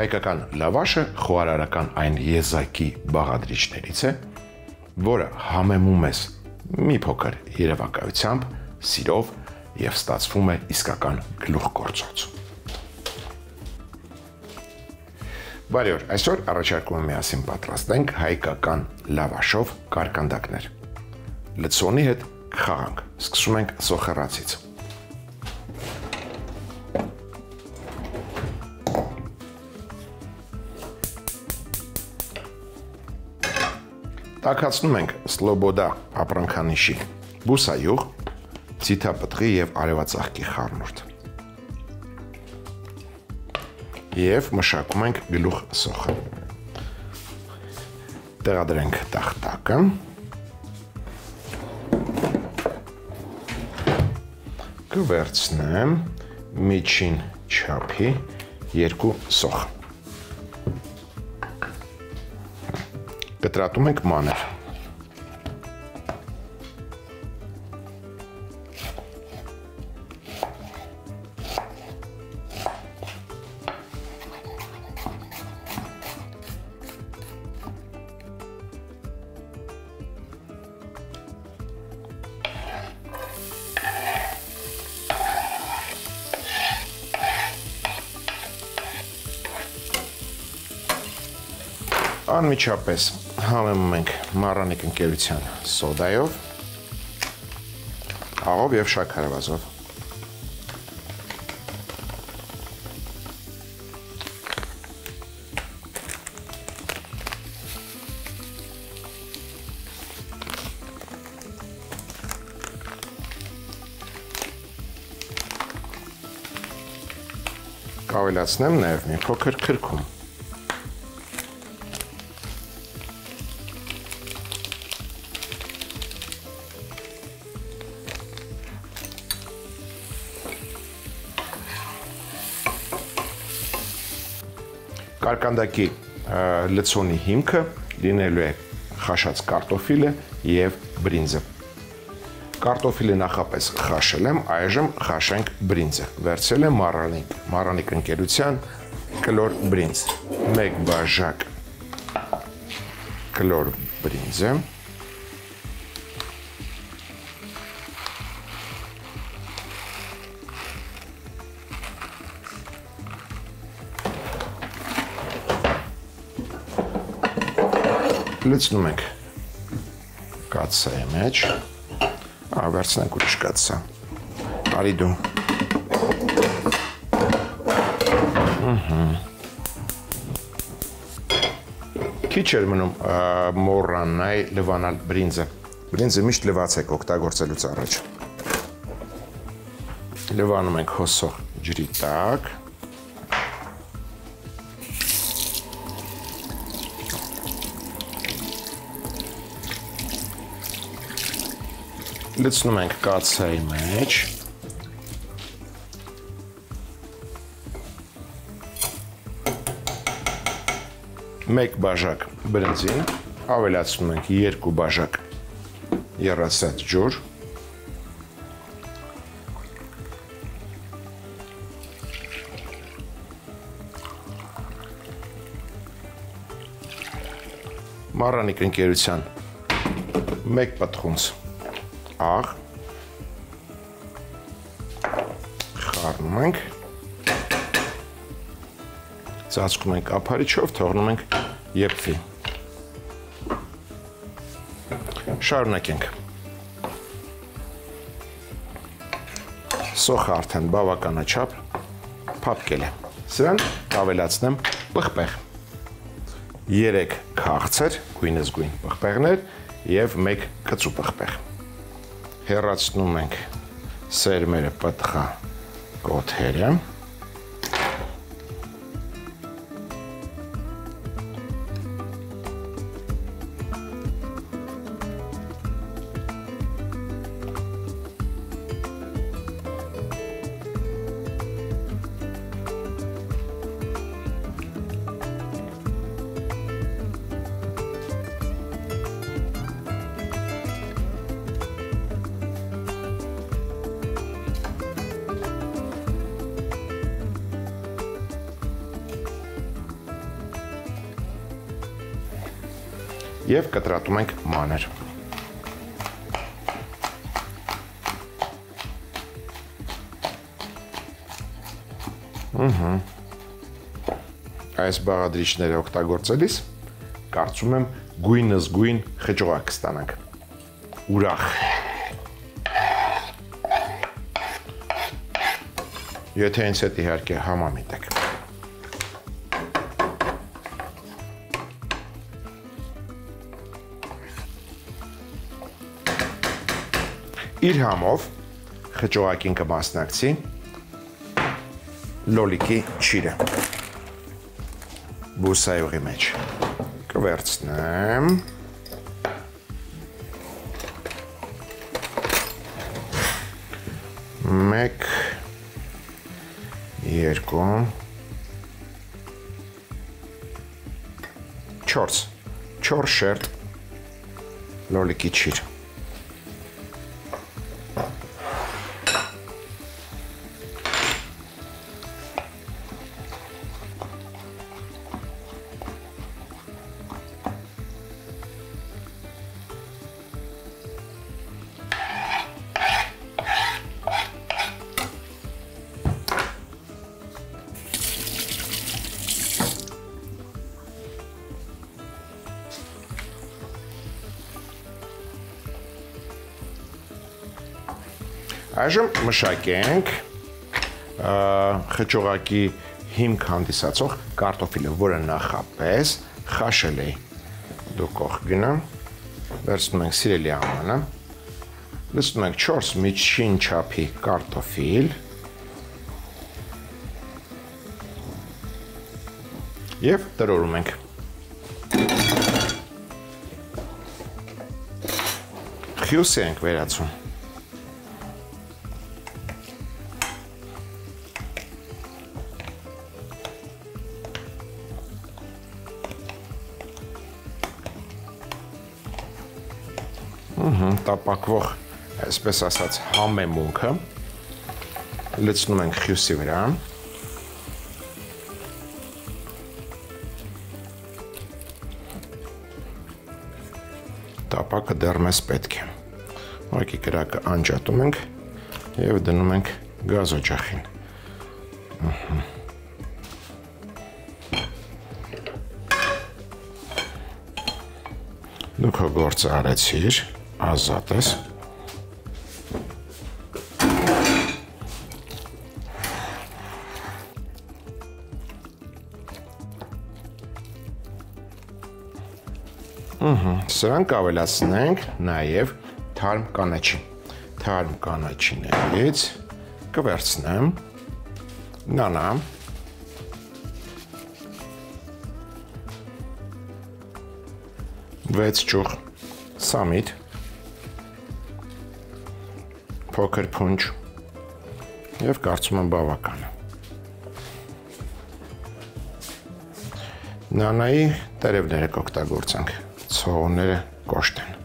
Հայկական լավաշը խոհարարական այն եզակի բաղադրիչներից է, որը համեմում ես մի փոքր երևակայությամբ, սիրով և ստացվում է իսկական գլուխգործոց։ Բարի օր, այսօր առաջարկում եմ միասին պատրաստենք հայկական լավաշով կարկանդակներ։ Լցոնի հետ կխաղանք, սկսում ենք սոխեռացից։ Տաքացնում ենք սլոբոդա ապրանքանիշի բուսայուղ, ձիթապտղի և արևածաղկի խառնուրդ և մշակում ենք գլուխ սոխը։ Տեղադրենք տախտակը, կվերցնեմ միջին չափի 2 սոխ։ Կտրատում ենք մանր։ Անմիջապես համեմում ենք մառանիկ ընկերության սոդայով, աղով և շաքարավազով։ Կավելացնեմ նաև մի փոքր քրքում։ Կարկանդակի լցոնի հիմքը լինելու է խաշած կարտոֆիլը և բրինձը։ Կարտոֆիլը նախապես խաշել եմ, այժմ խաշենք բրինձը։ Վերցրել եմ մառանիկ ընկերության կլոր բրինձ, 1 բաժակ կլոր բրինձը, լցնում ենք կաթսայի մեջ, վերցնենք ուրիշ կաթսա, արի դու։ Քիչ էր մնում մոռանալ լվանալ բրինձը։ Բրինձը միշտ լվացեք օգտագործելուց առաջ։ Լվանում ենք հոսող ջրի տակ։ Լցնում ենք կաթսայի մեջ, մեկ բաժակ բրինձին, ավելացնում ենք 2 բաժակ եռացած ջուր, մառանիկ ընկերության 1 պտղունց աղ, խառնում ենք, ծածկում ենք ափարիչով, թողնում ենք եփվի։ Շարունակենք։ Սոխը արդեն բավականաչափ փափկել է։ Սրան ավելացնեմ պղպեղ։ 3 քաղցր, գույնզգույն պղպեղներ և 1 կծու պղպեղ։ Հեռացնում ենք սերմերը պտղա կոթերը։ եւ կտրատում ենք մանր։ Այս բաղադրիչները օգտագործելիս կարծում եմ գույնզգույն խճողակ կստանանք։ Ուրախ։ Եթե ինձ հետ իհարկե համամիտ եք։ Իր համով խճողակին կմասնակցի լոլիկի չիրը բուսայողի մեջ կվերցնեմ մեկ երկու չորս շերտ լոլիկի չիր Այժմ մշակենք խճողակի հիմք հանդիսացող կարտոֆիլը, որը նախապես խաշել էի։ Դուք կողք գնամ, վերցնում ենք սիրելի ամանը, լցնում ենք 4 միջին չափի կարտոֆիլ եւ տրորում ենք։ Խյուսի ենք վերացում։ Տապակվող, այսպես ասած, համեմունքը լցնում ենք խյուսի վրա։ Տապակը դեռ մեզ պետք է։ Ուղղակի կրակը անջատում ենք եւ դնում ենք գազօջախին։ Դուք հո գործը արեցիր, ազատ ես։ Սրանք ավելացնենք նաև թարմ կանաչի։ Թարմ կանաչիներից կվերցնեմ նանամ, վեց ճուղ սամիտ, փոքր փունջ եւ կարծում եմ բավական է։ Նանայի տերևները կօգտագործենք, ցողունները կոշտ են։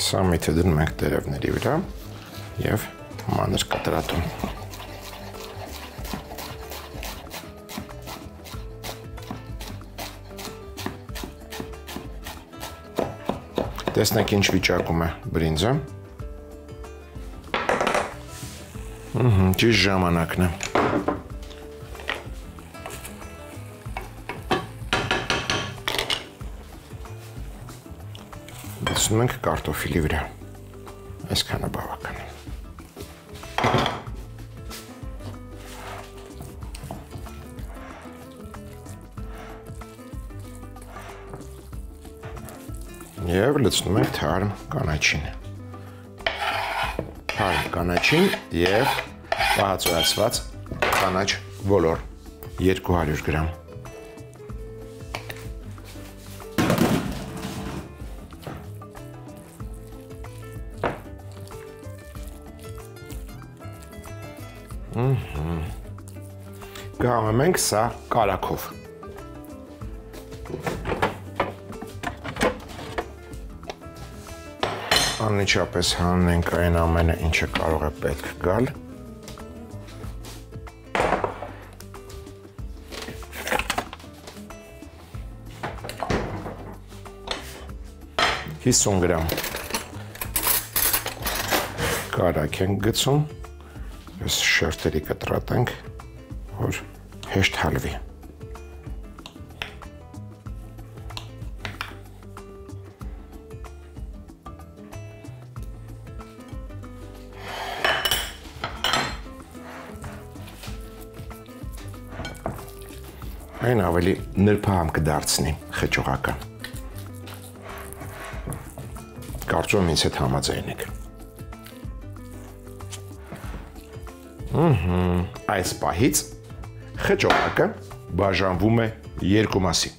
Սամիթը դնում ենք տերևների վրա եւ մանր կտրատում։ Տեսնենք ինչ վիճակում է բրինձը։ Ճիշտ ժամանակն է։ Լցնում ենք կարտոֆիլի վրա։ Այսքանը բավական է։ Եվ լցնում ենք թարմ կանաչին։ Թարմ կանաչին եւ պահածոյացված կանաչ ոլոր 200 գրամ։ Կհամեմենք սա կարագով։ Անմիջապես հանենք այն ամենը, ինչը կարող է պետք գալ։ Հիսուն գրամ կարակ ենք գցում, ես շերտերի կտրատենք, որ հեշտ հալվի։ Այն ավելի նրբահամ կդարձնի խճողական։ Կարծում եմ ինձ հետ համաձայն եք։ Այս պահից խճողակը բաժանվում է երկու մասի։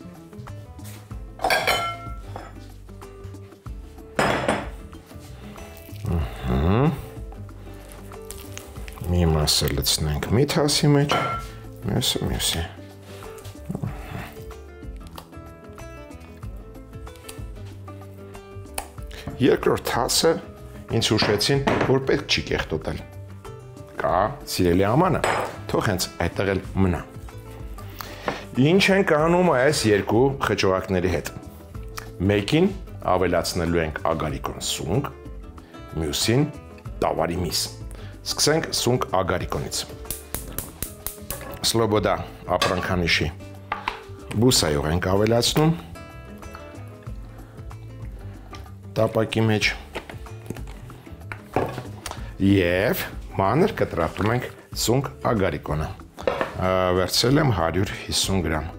Մի մասը լցնենք մի թասի մեջ, մյուսը մյուսի։ Երկրորդ թասը ինձ հուշեցին, որ պետք չի կեղտոտել։ Կա սիրելի ամանը, թող հենց այդտեղ էլ մնա։ Ինչ ենք անում այս երկու խճողակների հետ։ Մեկին ավելացնելու ենք ագարիկոն սունկ, մյուսին տավարի միս։ Սկսենք սունկ ագարիկոնից։ Սլոբոդա ապրանքանիշի բուսայով ենք ավելացնում տապակի մեջ և մանր կտրատում ենք սունկ ագարիկոնը, վերցրել եմ 150 գրամ,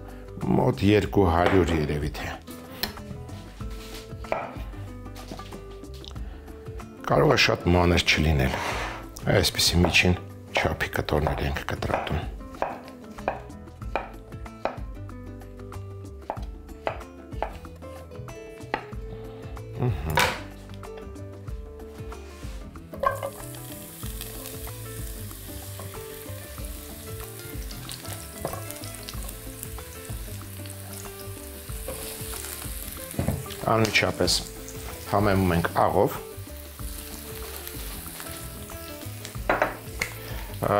մոտ 200 երևի թե։ Կարող է շատ մանր չլինել, այսպիսի միջին չափի կտորներ ենք կտրատում։ Անմիջապես համեմում ենք աղով,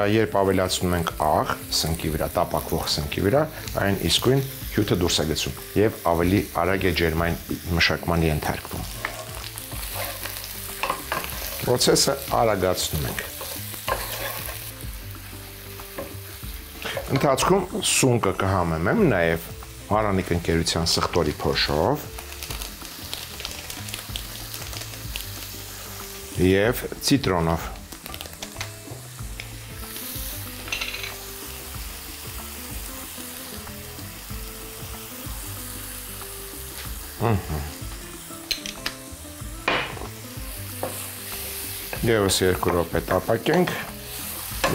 երբ ավելացնում ենք աղ սնկի վրա, տապակվող սնկի վրա, այն իսկույն հյութը դուրս է գցում և ավելի արագ է ջերմային մշակման ենթարկվում։ Պրոցեսը արագացնում ենք։ Ընթացքում սունկը կհամեմեմ նաև Արանիկ ընկերության սխտորի փոշով և ցիտրոնով։ Եվս 2 րոպե տապակենք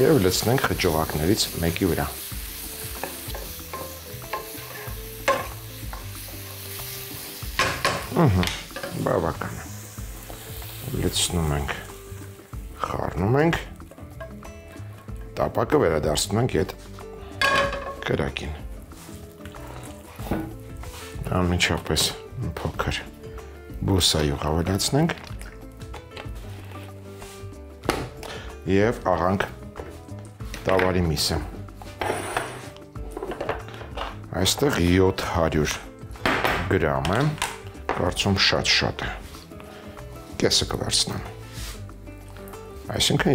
և լցնենք խճողակներից մեկի վրա։ Բավական է։ Լցնում ենք, խառնում ենք, տապակը վերադարձնում ենք այդ կրակին։ Անմիջապես փոքր բուսայով ավելացնենք և աղանք տավարի միսը։ Այստեղ 700 գրամ է, կարծում շատ է, կեսը կվերցնեմ, այսինքն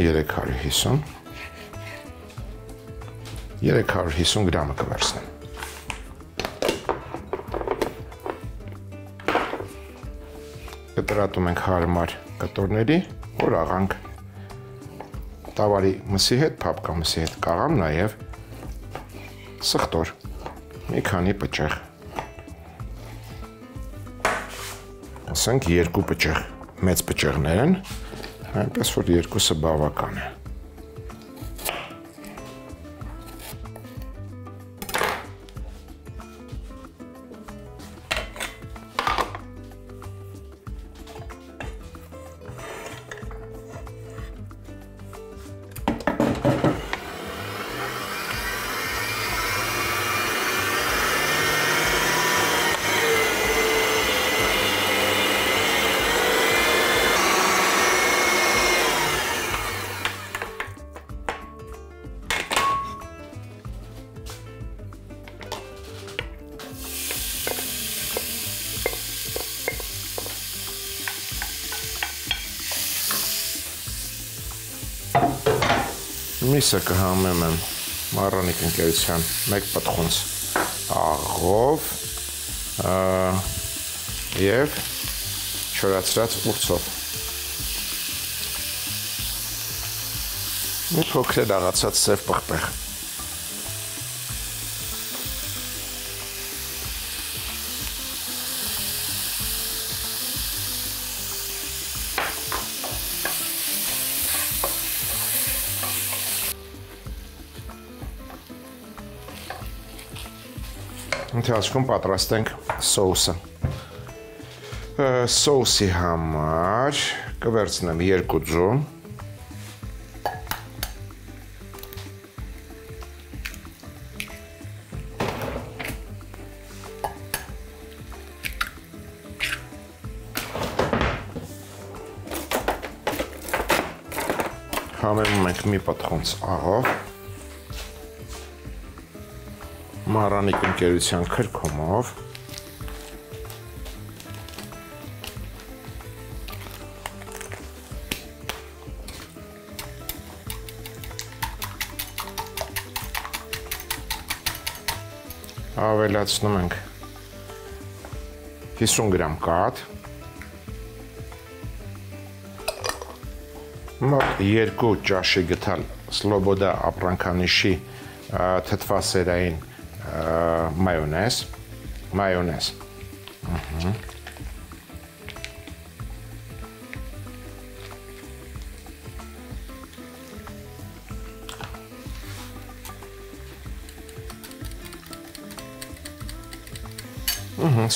350 գրամը կվերցնեմ։ Կտրատում ենք հարմար կտորների, որ աղանք տավարի մսի հետ, փափկա մսի հետ կաղամ նաև սխտոր, մի քանի պճեղ, ասենք 2 պճեղ, մեծ պճեղներ են, այնպես որ 2-ը բավական է։ Միսը կհամեմ եմ Մառանիկ ընկերության 1 պտխունց աղով և չորացրած ուրցով։ Մի փոքր աղացած սև պղպեղ։ Ընթացքում պատրաստենք սոուսը։ Սոուսի համար կվերցնեմ 2 ձու, համեմում ենք մի պտխունց աղով, Մառանիկ ընկերության քրքումով, ավելացնում ենք 50 գրամ կաթ, մոտ 2 ճաշի գթալ Սլոբոդա ապրանքանիշի թթվասերային մայոնեզ,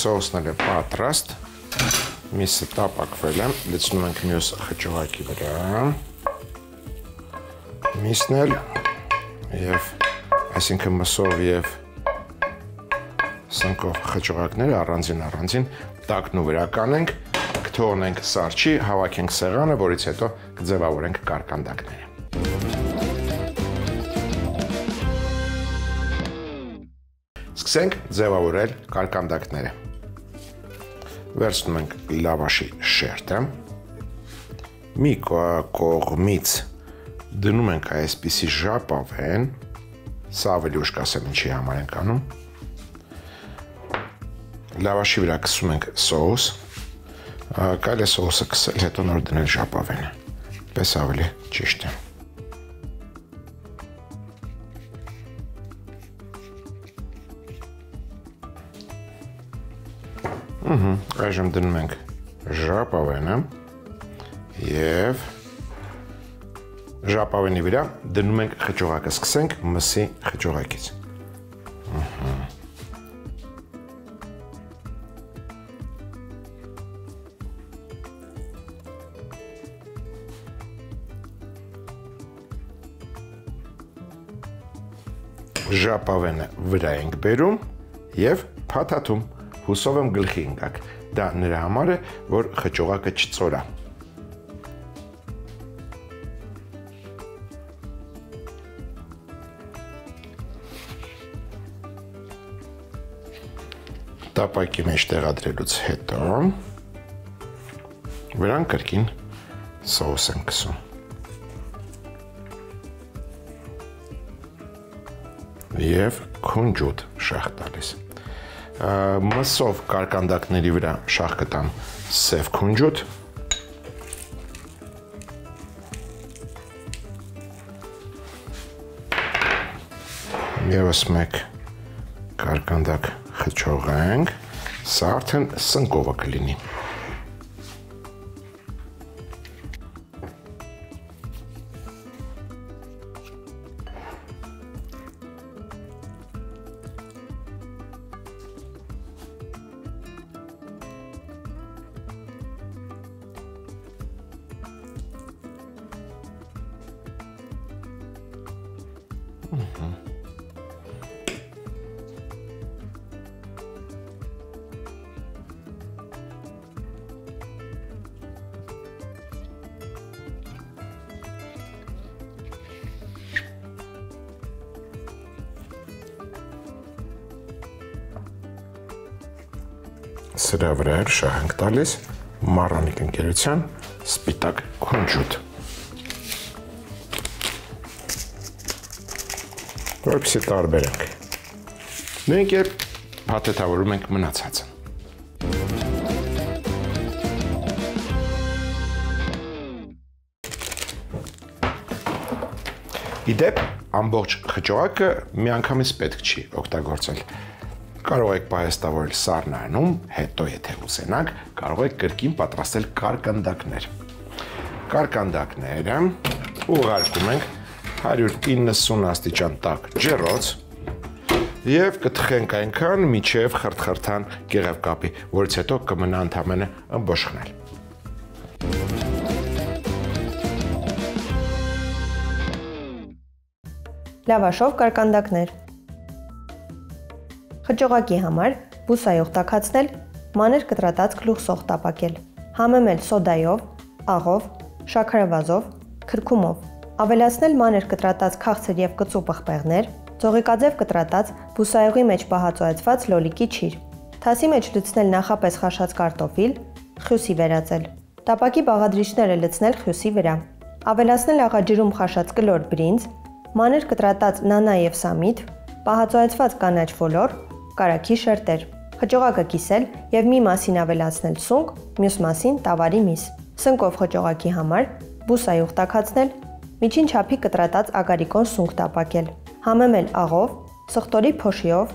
սոուսն էլ է պատրաստ, միսը տապակվել է, լցնում ենք մյուս խճողակի վրա, միսն էլ և այսինքն մսով և սնկով խճողակները առանձին տակնու վրա կանենք, կթողնենք սառչի, հավաքենք սեղանը, որից հետո կձևավորենք կարկանդակները։ Սկսենք ձևավորել կարկանդակները։ Վերցնում ենք լավաշի շերտը, մի կողմից դնում ենք այսպիսի ժապավեն, սա ավելի ուշ կասեմ ինչի համար ենք անում, լավաշի վրա կսում ենք սոուս, կարելի է սոուսը կսել, հետո նոր դնել ժապավենը, պես ավելի ճիշտ է։ Այժմ դնում ենք ժապավենը և ժապավենի վրա դնում ենք խճողակը, սկսենք մսի խճողակից։ Ժապավենը վրա ենք բերում և փաթաթում, հուսով եմ գլխի ընկաք, դա նրա համար է, որ խճողակը չծորա։ Տապակի մեջ տեղադրելուց հետո վրան կրկին սոուս ենք քսում։ Եվ քունջուտ շաղ տալիս։ Մսով կարկանդակների վրա շաղ կտամ սև քունջուտ, ևս մեկ կարկանդակ խճողենք, սա արդեն սնկովը կլինի։ Սրա վրա շահ ենք տալիս Մառանիկ ընկերության սպիտակ քունջուտ։ որպեսզի տարբերենք։ Նույնք է փաթեթավորում ենք մնացածը։ Իդեպ, ամբողջ խճողակը միանգամից պետք չի օգտագործել։ Կարող եք պահեստավորել սառնարանում, հետո եթե ուզենաք, կարող եք կրկին պատրաստել կարկանդակներ։ Կարկանդակները ուղարկում ենք 190 աստիճան տաք ջեռոց եւ կթխենք այնքան, մինչեւ խրթխրթան գեղեցկապի, որից հետո կմնա ընդամենը ըմբոշխնել։ Լավաշով կարկանդակներ։ Խճողակի համար բուսայով տաքացնել, մանր կտրատած գլուխսող տապակել, համեմել սոդայով, աղով, շաքարավազով, քրքումով, ավելացնել մանր կտրատած քաղցր եւ կծու պղպեղներ, ձողիկաձև կտրատած բուսայողի մեջ պահածոյացված լոլիկի չիր, թասի մեջ լցնել նախապես խաշած կարտոֆիլ, խյուսի վերածել, տապակի բաղադրիչները լցնել խյուսի վրա, ավելացնել աղաջրում խաշած կլոր բրինձ, մանր կտրատած նանա եւ սամիթ, պահածոյացված կանաչ ոլոր, կարագի շերտեր, խճողակը կիսել եւ մի մասին ավելացնել սունկ, մյուս մասին տավարի միս։ Սնկով խճողակի համար բուսայով տաքացնել, միջին չափի կտրատած ագարիկոն սունկ տապակել, համեմել աղով, սխտորի փոշիով,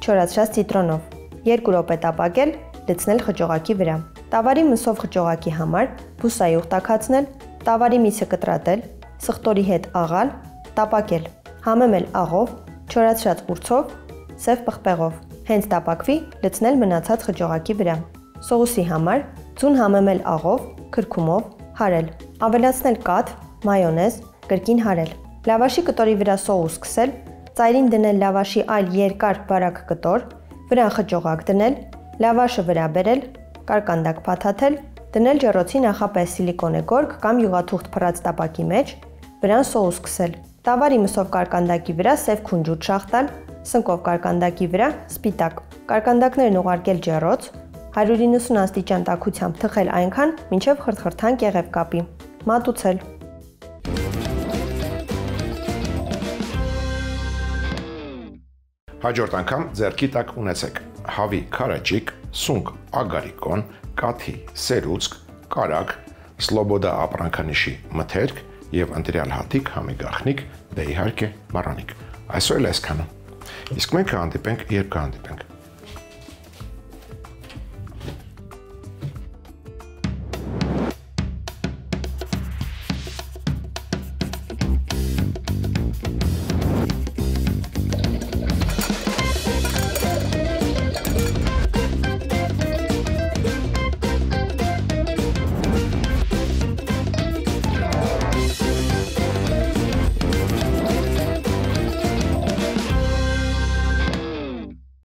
չորացրած ցիտրոնով, 2 րոպե տապակել, լցնել խճողակի վրա։ Տավարի մսով խճողակի համար բուսայով տաքացնել, տավարի միսը կտրատել, սխտորի հետ աղալ, տապակել, համեմել աղով, չորացրած ուրցով, սև պղպեղով, հենց տապակվի լցնել մնացած խճողակի վրա։ Սոուսի համար ձուն համեմել աղով, քրքումով, հարել, ավելացնել կաթ, մայոնեզ, կրկին հարել։ Լավաշի կտորի վրա սոուս քսել, ծայրին դնել լավաշի այլ երկար բարակ կտոր, վրան խճողակ դնել, լավաշը վրա բերել, կարկանդակ փաթաթել, դնել ջեռոցի նախապես սիլիկոնե գորգ կամ յուղաթուղթ փռած տապակի մեջ, վրան սոուս քսել։ Տավարի մսով կարկանդակի վրա սև քունջուտ շաղ տալ, սնկով կարկանդակի վրա սպիտակ։ Կարկանդակներն ուղարկել ջեռոց, 190 աստիճան տաքությամբ թխել այնքան, մինչև խրթխրթան կեղևկապի։ Մատուցել։ Հաջորդ անգամ ձեռքի տակ ունեցեք հավի քարաճիկ, սունկ ագարիկոն, կաթի սերուցք, կարագ, սլոբոդա ապրանքանիշի մթերք եւ ընտրյալ հատիկ, համի գախնիկ, դե իհարկե բարանիկ։ Այսօր էլ այսքանը։ Իսկ մենք կհանդիպենք, երբ կհանդիպենք։